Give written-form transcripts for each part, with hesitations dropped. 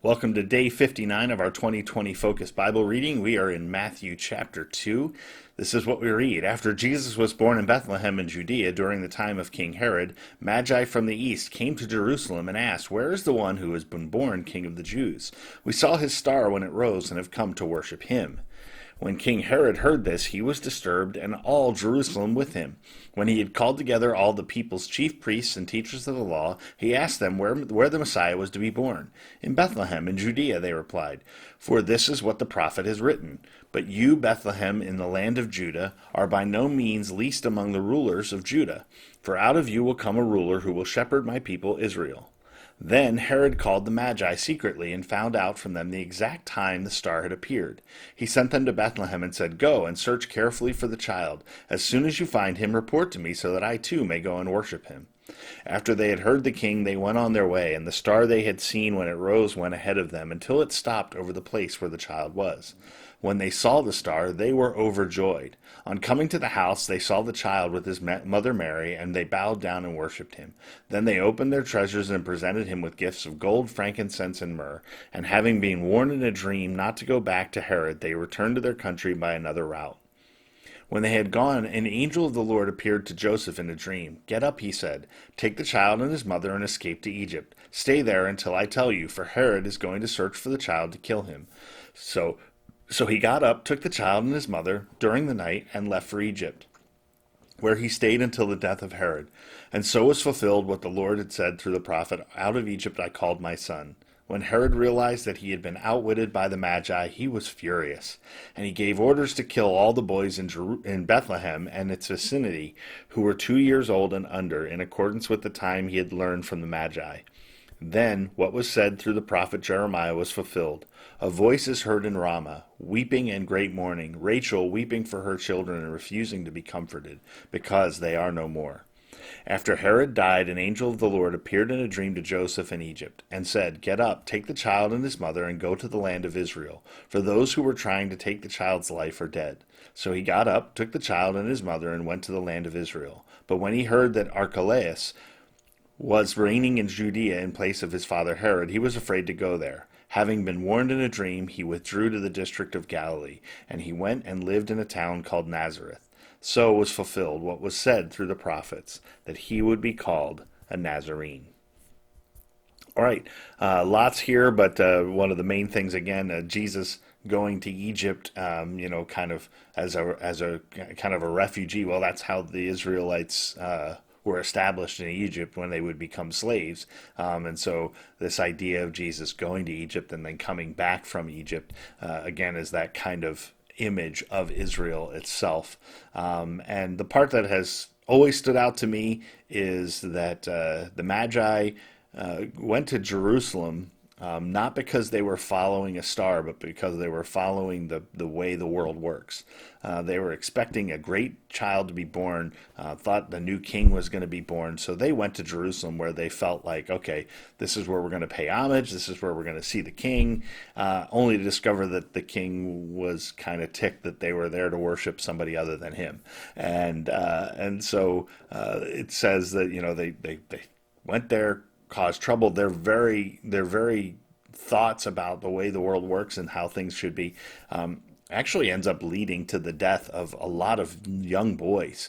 Welcome to day 59 of our 2020 Focus Bible reading. We are in Matthew chapter 2. This is what we read. After Jesus was born in Bethlehem in Judea during the time of King Herod, Magi from the east came to Jerusalem and asked, "Where is the one who has been born King of the Jews? We saw his star when it rose and have come to worship him." When King Herod heard this, he was disturbed, and all Jerusalem with him. When he had called together all the people's chief priests and teachers of the law, he asked them where the Messiah was to be born. "In Bethlehem, in Judea," they replied, "for this is what the prophet has written. But you, Bethlehem, in the land of Judah, are by no means least among the rulers of Judah, for out of you will come a ruler who will shepherd my people Israel." Then Herod called the Magi secretly and found out from them the exact time the star had appeared. He sent them to Bethlehem and said, "Go and search carefully for the child. As soon as you find him, report to me so that I too may go and worship him." After they had heard the king, they went on their way, and the star they had seen when it rose went ahead of them until it stopped over the place where the child was. When they saw the star, they were overjoyed. On coming to the house, they saw the child with his mother Mary, and they bowed down and worshipped him. Then they opened their treasures and presented him with gifts of gold, frankincense, and myrrh. And having been warned in a dream not to go back to Herod, they returned to their country by another route. When they had gone, an angel of the Lord appeared to Joseph in a dream. "Get up," he said, "take the child and his mother and escape to Egypt. Stay there until I tell you, for Herod is going to search for the child to kill him." So he got up, took the child and his mother during the night, and left for Egypt, where he stayed until the death of Herod. And so was fulfilled what the Lord had said through the prophet, "Out of Egypt I called my son." When Herod realized that he had been outwitted by the Magi, he was furious, and he gave orders to kill all the boys in Bethlehem and its vicinity who were 2 years old and under, in accordance with the time he had learned from the Magi. Then what was said through the prophet Jeremiah was fulfilled. "A voice is heard in Ramah, weeping and great mourning, Rachel weeping for her children and refusing to be comforted, because they are no more." After Herod died, an angel of the Lord appeared in a dream to Joseph in Egypt, and said, "Get up, take the child and his mother, and go to the land of Israel, for those who were trying to take the child's life are dead." So he got up, took the child and his mother, and went to the land of Israel. But when he heard that Archelaus was reigning in Judea in place of his father Herod, he was afraid to go there. Having been warned in a dream, he withdrew to the district of Galilee, and he went and lived in a town called Nazareth. So was fulfilled what was said through the prophets, that he would be called a Nazarene. All right, lots here, but one of the main things again, Jesus going to Egypt, kind of as a kind of a refugee. Well, that's how the Israelites were established in Egypt when they would become slaves. And so this idea of Jesus going to Egypt and then coming back from Egypt, again, is that kind of image of Israel itself. And the part that has always stood out to me is that the Magi went to Jerusalem not because they were following a star, but because they were following the way the world works. They were expecting a great child to be born, thought the new king was going to be born, so they went to Jerusalem where they felt like, okay, this is where we're going to pay homage, this is where we're going to see the king, only to discover that the king was kind of ticked that they were there to worship somebody other than him. And so it says that, they went there, caused trouble. Their very thoughts about the way the world works and how things should be actually ends up leading to the death of a lot of young boys,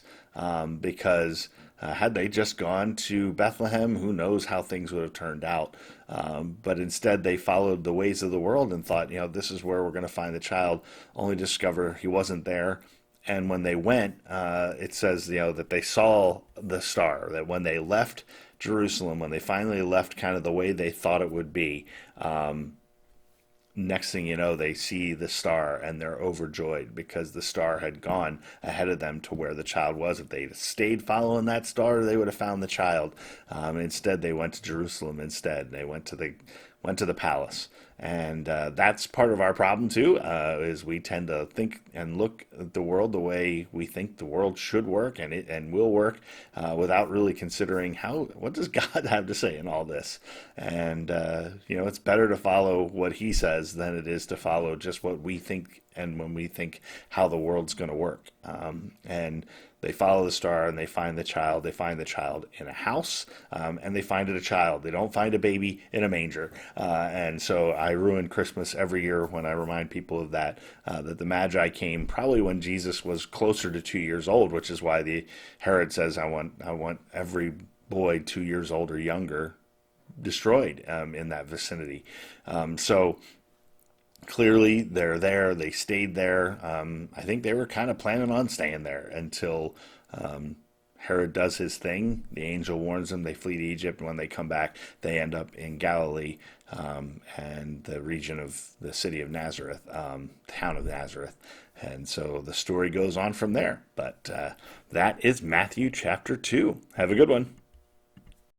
because had they just gone to Bethlehem, who knows how things would have turned out. But instead, they followed the ways of the world and thought, this is where we're going to find the child, only to discover he wasn't there. And when they went, it says, that they saw the star, that when they left Jerusalem, when they finally left kind of the way they thought it would be, next thing you know, they see the star and they're overjoyed because the star had gone ahead of them to where the child was. If they'd stayed following that star, they would have found the child. Instead, they went to Jerusalem instead. They went to the palace. And that's part of our problem too, is we tend to think and look at the world the way we think the world should work and will work, without really considering what does God have to say in all this. And it's better to follow what He says than it is to follow just what we think, and when we think how the world's going to work. And They follow the star and they find the child. They find the child in a house, and they find it a child. They don't find a baby in a manger. And so I ruin Christmas every year when I remind people of that, that the Magi came probably when Jesus was closer to 2 years old, which is why the Herod says, I want every boy 2 years old or younger destroyed in that vicinity. So clearly they're there. They stayed there. I think they were kind of planning on staying there until Herod does his thing. The angel warns them. They flee to Egypt. And when they come back, they end up in Galilee and the region of the city of Nazareth, town of Nazareth. And so the story goes on from there. But that is Matthew chapter 2. Have a good one.